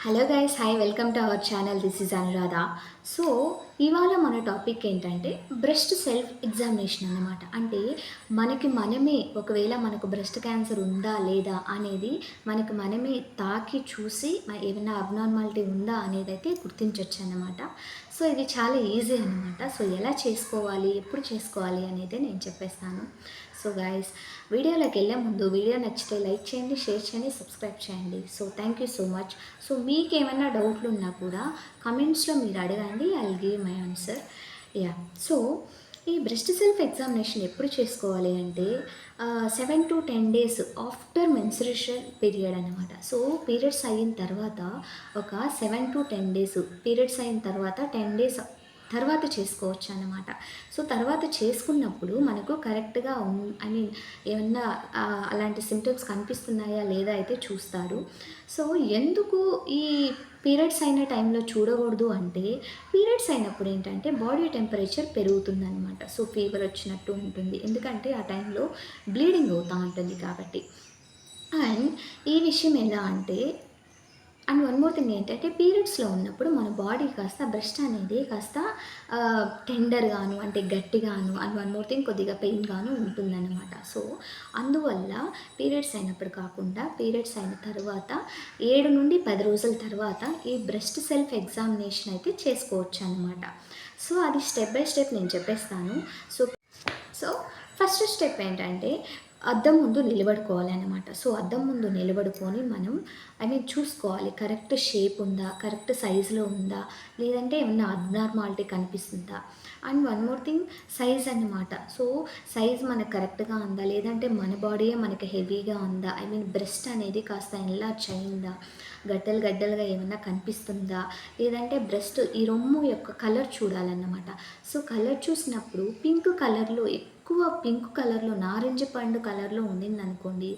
Hello guys, hi, welcome to our channel. This is Anuradha. So ఇవాళ మన topic ఏంటంటే breast self examination అన్నమాట. అంటే మనకి మనమే ఒకవేళ మనకు బ్రెస్ట్ క్యాన్సర్ ఉందా లేదా అనేది మనకి మనమే తాకి చూసి ఏమైనా అబ్నార్మాలిటీ ఉందా అనేది అయితే గుర్తించవచ్చు అన్నమాట. సో ఇది చాలా ఈజీ అన్నమాట. సో ఎలా చేసుకోవాలి, ఎప్పుడు చేసుకోవాలి అనేది నేను చెప్పేస్తాను. సో గైస్, వీడియోలోకి వెళ్ళే ముందు వీడియో నచ్చితే లైక్ చేయండి, షేర్ చేయండి, సబ్స్క్రైబ్ చేయండి. So thank you so much. So మీకు ఏమైనా డౌట్లు ఉన్నా కూడా కమెంట్స్లో మీరు అడగండి, I will give my answer. Yeah. So ఈ బ్రెస్ట్ సెల్ఫ్ ఎగ్జామినేషన్ ఎప్పుడు చేసుకోవాలి అంటే 7 to 10 days after menstruation period అనమాట. సో పీరియడ్స్ అయిన తర్వాత ఒక 7 to 10 days, పీరియడ్స్ అయిన తర్వాత 10 days తర్వాత చేసుకోవచ్చు అన్నమాట. సో తర్వాత చేసుకున్నప్పుడు మనకు కరెక్ట్గా ఐ మీన్ ఏమన్నా అలాంటి సిమ్టమ్స్ కనిపిస్తున్నాయా లేదా అయితే చూస్తారు. సో ఎందుకు ఈ పీరియడ్స్ అయిన టైంలో చూడకూడదు అంటే, పీరియడ్స్ అయినప్పుడు ఏంటంటే బాడీ టెంపరేచర్ పెరుగుతుందన్నమాట. సో ఫీవర్ వచ్చినట్టు ఉంటుంది, ఎందుకంటే ఆ టైంలో బ్లీడింగ్ అవుతూ ఉంటుంది కాబట్టి. అండ్ ఈ విషయం ఎలా అంటే, అండ్ వన్ మోర్ థింగ్ ఏంటంటే, పీరియడ్స్లో ఉన్నప్పుడు మన బాడీ కాస్త బ్రెస్ట్ అనేది కాస్త టెండర్గాను, అంటే గట్టిగాను, అండ్ వన్ మోర్ థింగ్ కొద్దిగా పెయిన్గాను ఉంటుందన్నమాట. సో అందువల్ల పీరియడ్స్ అయినప్పుడు కాకుండా పీరియడ్స్ అయిన తర్వాత 7 నుండి 10 రోజుల తర్వాత ఈ బ్రెస్ట్ సెల్ఫ్ ఎగ్జామినేషన్ అయితే చేసుకోవచ్చు అనమాట. సో అది స్టెప్ బై స్టెప్ నేను చెప్పేస్తాను. సో సో ఫస్ట్ స్టెప్ ఏంటంటే, అద్దం ముందు నిలబడుకోవాలన్నమాట. సో అద్దం ముందు నిలబడుకొని మనం చూసుకోవాలి, కరెక్ట్ షేప్ ఉందా, కరెక్ట్ సైజులో ఉందా, లేదంటే ఏమన్నా అబ్నార్మాలిటీ కనిపిస్తుందా. And one more thing, size అన్నమాట. సో సైజ్ మనకు కరెక్ట్గా ఉందా, లేదంటే మన బాడీయే మనకి హెవీగా ఉందా, బ్రెస్ట్ అనేది కాస్త ఎన్లార్జ్ అయిందా, గడ్డలు గడ్డలుగా ఏమన్నా కనిపిస్తుందా, లేదంటే బ్రెస్ట్ ఈ రొమ్ము యొక్క కలర్ చూడాలన్నమాట. సో కలర్ చూసినప్పుడు పింక్ కలర్లో, ఎక్కువ పింక్ కలర్లో, నారింజ పండు కలర్లో ఉండిందనుకోండి,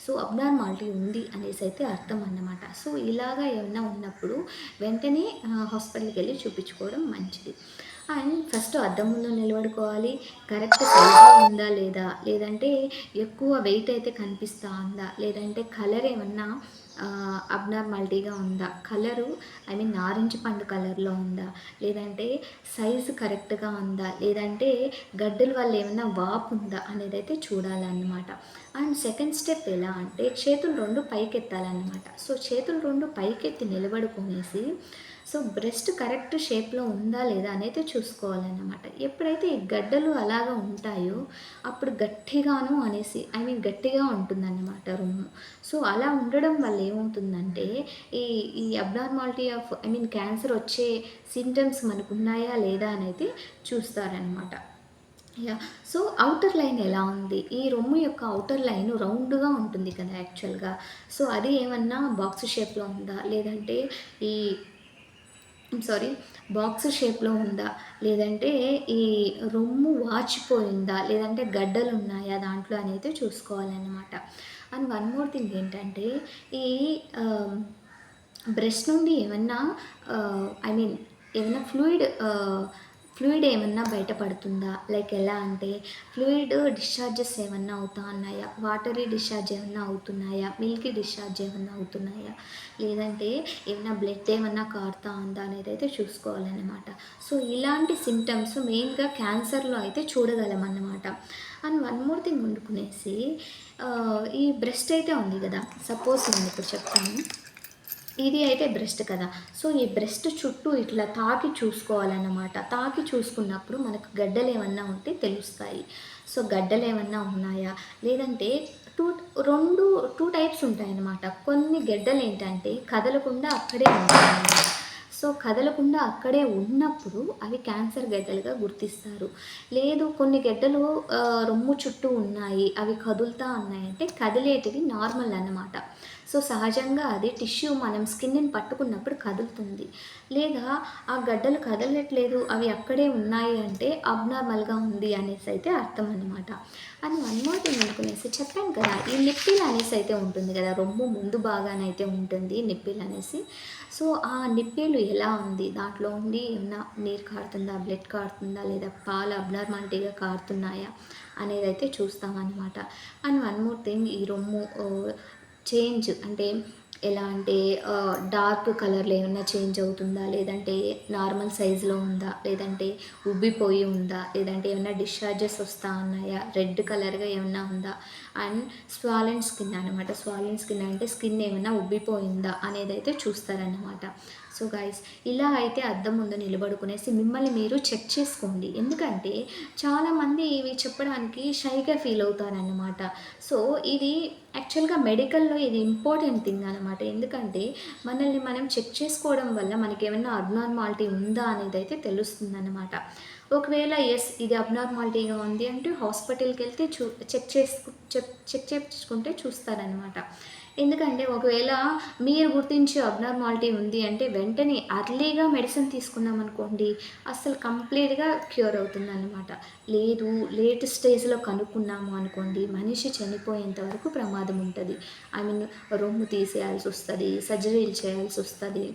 సో అబ్నార్మాలిటీ ఉంది అనేసి అయితే అర్థం అన్నమాట. సో ఇలాగా ఏమన్నా ఉన్నప్పుడు వెంటనే హాస్పిటల్కి వెళ్ళి చూపించుకోవడం మంచిది. అండ్ ఫస్ట్ అద్దం ముందు నిలబడుకోవాలి, కరెక్ట్ సైజులో ఉందా లేదా, లేదంటే ఎక్కువ వెయిట్ అయితే కనిపిస్తూ ఉందా, లేదంటే కలర్ ఏమన్నా అబ్నార్మాలిటీగా ఉందా, కలరు నారింజ పండు కలర్లో ఉందా, లేదంటే సైజు కరెక్ట్గా ఉందా, లేదంటే గడ్డల వల్ల ఏమైనా వాపు ఉందా అనేది అయితే చూడాలన్నమాట. అండ్ సెకండ్ స్టెప్ ఎలా అంటే, చేతులు రెండు పైకెత్తాలన్నమాట. సో చేతులు రెండు పైకెత్తి నిలబడుకొనేసి, సో బ్రెస్ట్ కరెక్ట్ షేప్లో ఉందా లేదా అనేది చూసుకోవాలన్నమాట. ఎప్పుడైతే ఈ గడ్డలు అలాగా ఉంటాయో అప్పుడు గట్టిగాను అనేసి గట్టిగా ఉంటుందన్నమాట రొమ్ము. సో అలా ఉండడం వల్ల ఏమవుతుందంటే, ఈ ఈ అబ్నార్మాలిటీ ఆఫ్ క్యాన్సర్ వచ్చే సింటమ్స్ మనకు ఉన్నాయా లేదా అనేది చూస్తారనమాట. యా. సో ఔటర్ లైన్ ఎలా ఉంది, ఈ రొమ్ము యొక్క ఔటర్ లైన్ రౌండ్గా ఉంటుంది కదా యాక్చువల్గా. సో అది ఏమన్నా బాక్స్ షేప్లో ఉందా, లేదంటే ఈ సారీ బాక్స్ షేప్లో ఉందా, లేదంటే ఈ రొమ్ము వాచిపోయిందా, లేదంటే గడ్డలు ఉన్నాయా దాంట్లో అనేది చూసుకోవాలన్నమాట. అండ్ వన్ మోర్ థింగ్ ఏంటంటే, ఈ బ్రెస్ట్ నుండి ఏమన్నా ఐ మీన్ ఏమన్నా ఫ్లూయిడ్ ఏమన్నా బయటపడుతుందా, లైక్ ఎలా అంటే ఫ్లూయిడ్ డిశ్చార్జెస్ ఏమన్నా అవుతా ఉన్నాయా, వాటరీ డిశ్చార్జ్ ఏమన్నా అవుతున్నాయా, మిల్కీ డిశ్చార్జ్ ఏమన్నా అవుతున్నాయా, లేదంటే ఏమన్నా బ్లడ్ ఏమన్నా కారుతా ఉందా అనేది అయితే చూసుకోవాలన్నమాట. సో ఇలాంటి సిమ్టమ్స్ మెయిన్గా క్యాన్సర్లో అయితే చూడగలం అన్నమాట. అండ్ వన్ మోర్ థింగ్ వండుకునేసి, ఈ బ్రెస్ట్ అయితే ఉంది కదా, సపోజ్ నేను ఇప్పుడు చెప్తాను, ఇది అయితే బ్రెస్ట్ కదా. సో ఈ బ్రెస్ట్ చుట్టూ ఇట్లా తాకి చూసుకోవాలన్నమాట. తాకి చూసుకున్నప్పుడు మనకు గడ్డలు ఏమన్నా ఉంటే తెలుస్తాయి. సో గడ్డలు ఏమన్నా ఉన్నాయా, లేదంటే టూ రెండు టూ టైప్స్ ఉంటాయన్నమాట. కొన్ని గడ్డలు ఏంటంటే కదలకుండా అక్కడే ఉంటాయన్నమాట. సో కదలకుండా అక్కడే ఉన్నప్పుడు అవి క్యాన్సర్ గడ్డలుగా గుర్తిస్తారు. లేదు కొన్ని గడ్డలు రొమ్ము చుట్టూ ఉన్నాయి, అవి కదులుతూ ఉన్నాయంటే కదిలేటివి నార్మల్ అన్నమాట. సో సహజంగా అది టిష్యూ మనం స్కిన్ని పట్టుకున్నప్పుడు కదులుతుంది. లేదా ఆ గడ్డలు కదలట్లేదు, అవి అక్కడే ఉన్నాయి అంటే అబ్నార్మల్గా ఉంది అనేసి అయితే అర్థం అన్నమాట. అని వన్ మోర్ థింగ్ అనుకునేసి చెప్పాను కదా, ఈ నిప్పిల్ అనేసి అయితే ఉంటుంది కదా, రొమ్ము ముందు బాగానైతే ఉంటుంది నిప్పిల్ అనేసి. సో ఆ నిప్పేలు ఎలా ఉంది, దాంట్లో ఉండి ఏమన్నా నీరు కారుతుందా, బ్లడ్ కారుతుందా, లేదా పాలు అబ్నార్మాలిటీగా కారుతున్నాయా అనేది అయితే చూస్తామన్నమాట. అండ్ వన్ మోర్ థింగ్, ఈ రొమ్ము చేంజ్ అంటే ఎలా అంటే డార్క్ కలర్‌లో ఏమన్నా చేంజ్ అవుతుందా? లేదంటే నార్మల్ సైజ్‌లో ఉందా? లేదంటే ఉబ్బిపోయి ఉందా? లేదంటే ఏమన్నా డిశ్చార్జెస్ వస్తా ఉన్నాయా? రెడ్ కలర్‌గా ఏమన్నా ఉందా? అండ్ స్వాలెన్ స్కిన్ అనమాట. స్వాలెన్ స్కిన్ అంటే స్కిన్ ఏమన్నా ఉబ్బిపోయిందా? అనేదైతే చూస్తారనమాట. సో గైస్, ఇలా అయితే అద్దం ముందు నిలబడుకునేసి మిమ్మల్ని మీరు చెక్ చేసుకోండి. ఎందుకంటే చాలామంది ఇవి చెప్పడానికి షైగా ఫీల్ అవుతారనమాట. సో ఇది యాక్చువల్‌గా మెడికల్‌లో ఇది ఇంపార్టెంట్ థింగ్ అనమాట. ఎందుకంటే మనల్ని మనం చెక్ చేసుకోవడం వల్ల మనకేమన్నా అబ్నార్మాలిటీ ఉందా అనేదైతే తెలుస్తుందనమాట. ఒకవేళ యెస్, ఇది అబ్నార్మాలిటీగా ఉంది అంటే హాస్పిటల్‌కెళ్తే చెక్ చేపించుకుంటే చూస్తారనమాట. ఎందుకంటే ఒకవేళ మీరు గుర్తించి అబ్నార్మాలిటీ ఉంది అంటే వెంటనే అర్లీగా మెడిసిన్ తీసుకున్నామనుకోండి, అస్సలు కంప్లీట్‌గా క్యూర్ అవుతుందనమాట. లేదు, లేట్ స్టేజ్‌లో కనుక్కున్నాము అనుకోండి, మనిషి చనిపోయేంత వరకు ప్రమాదం ఉంటది. ఐ మీన్ రొమ్ము తీసేయాల్సొస్తది, సర్జరీలు చేయాల్సొస్తది.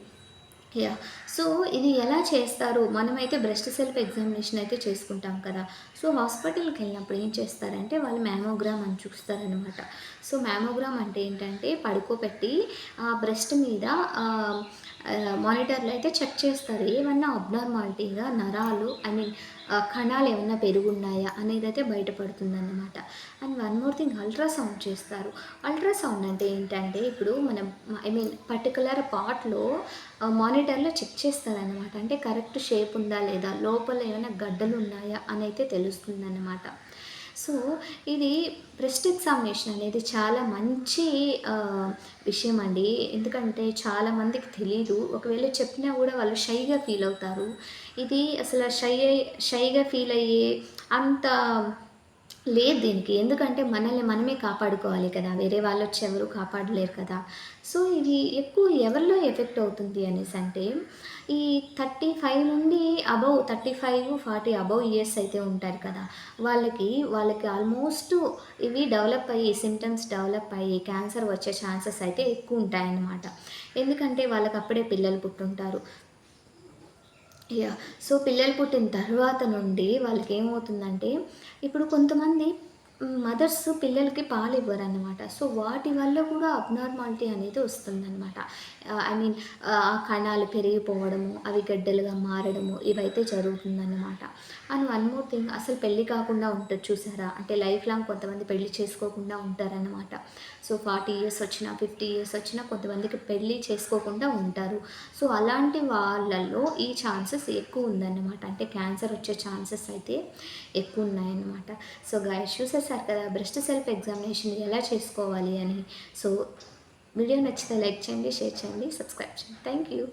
యాహ్! సో, ఇది ఎలా చేస్తారు? మనమైతే బ్రెస్ట్ సెల్ఫ్ ఎగ్జామినేషన్ అయితే చేసుకుంటాం కదా! సో, హాస్పిటల్‌కెళ్ళినప్పుడు ఏం చేస్తారంటే, వాళ్ళు మ్యామోగ్రామ్ అని చూస్తారనమాట. సో, మ్యామోగ్రామ్ అంటే ఏంటంటే, పడుకోబెట్టి బ్రెస్ట్ మీద ఆహ్, మానిటర్‌లో అయితే చెక్ చేస్తారు. ఏమన్నా అబ్నార్మాలిటీగా నరాలు ఐ మీన్ కణాలు ఏమన్నా పెరుగున్నాయా అనేదైతే బయటపడుతుందన్నమాట. And one more thing, ultrasound చేస్తారు. అల్ట్రాసౌండ్ అంటే ఏంటంటే, ఇప్పుడు మనం ఐ మీన్ పర్టిక్యులర్ పార్ట్‌లో మానిటర్‌లో చెక్ చేస్తారనమాట. అంటే కరెక్ట్ షేప్ ఉందా లేదా? లోపల ఏమైనా గడ్డలున్నాయా అనైతే తెలుస్తుందనమాట. సో, ఇది బ్రెస్ట్ ఎగ్జామినేషన్ అనేది చాలా మంచి విషయం అండి. ఎందుకంటే చాలామందికి తెలీదు. ఒకవేళ చెప్పినా గూడా వాళ్ళు షైగా ఫీల్ అవుతారు. ఇది అసల షైగా ఫీల్ అయ్యే అంత లేదు దీనికి. ఎందుకంటే మనల్ని మనమే కాపాడుకోవాలి కదా! వేరే వాళ్ళొచ్చి ఎవరు కాపాడలేరు కదా! సో, ఇది ఎక్కువ ఎవరిలో ఎఫెక్ట్ అవుతుంది అనేసంటే, ఈ 35 నుండి అబోవ్ 35, 40 అబోవ్ ఇయర్స్ అయితే ఉంటారు కదా! వాళ్ళకి ఆల్మోస్ట్ ఇవి డెవలప్ అయ్యి సింప్టమ్స్ డెవలప్ అయ్యి క్యాన్సర్ వచ్చే ఛాన్సెస్ అయితే ఎక్కువుంటాయన్నమాట. ఎందుకంటే వాళ్ళకప్పుడే పిల్లలు పుట్టుంటారు. యాహ్! సో, పిల్లలు పుట్టిన తర్వాత నుండి వాళ్ళకేమవుతుందంటే, ఇప్పుడు కొంతమంది మదర్స్ పిల్లలకి పాలివ్వరనమాట. సో, వాటి వల్ల కూడా అబ్నార్మాలిటీ అనేది వస్తుందనమాట. ఐ మీన్ ఆ కణాలు పెరిగిపోవడము, అవి గడ్డలుగా మారడము, ఇవైతే జరుగుతుందనమాట. అండ్ వన్ మోర్ థింగ్, అసలు పెళ్లి కాకుండా ఉంటది చూసారా? అంటే లైఫ్ లాంగ్ కొంతమంది పెళ్లి చేసుకోకుండా ఉంటారనమాట. సో, 40 ఇయర్స్ వచ్చినా, 50 ఇయర్స్ వచ్చినా కొంతమందికి పెళ్లి చేసుకోకుండా ఉంటారు. సో, అలాంటి వాళ్ళల్లో ఈ ఛాన్సెస్ ఎక్కువుందన్నమాట. అంటే క్యాన్సర్ వచ్చే ఛాన్సెస్ అయితే ఎక్కువున్నాయన్నమాట. సో, గైస్ చూసేసారు కదా! బ్రెస్ట్ సెల్ఫ్ ఎగ్జామినేషన్ ఎలా చేసుకోవాలి అని. సో, వీడియో నచ్చితే లైక్ చేయండి, షేర్ చేయండి, సబ్స్క్రైబ్ చేయండి. Thank you.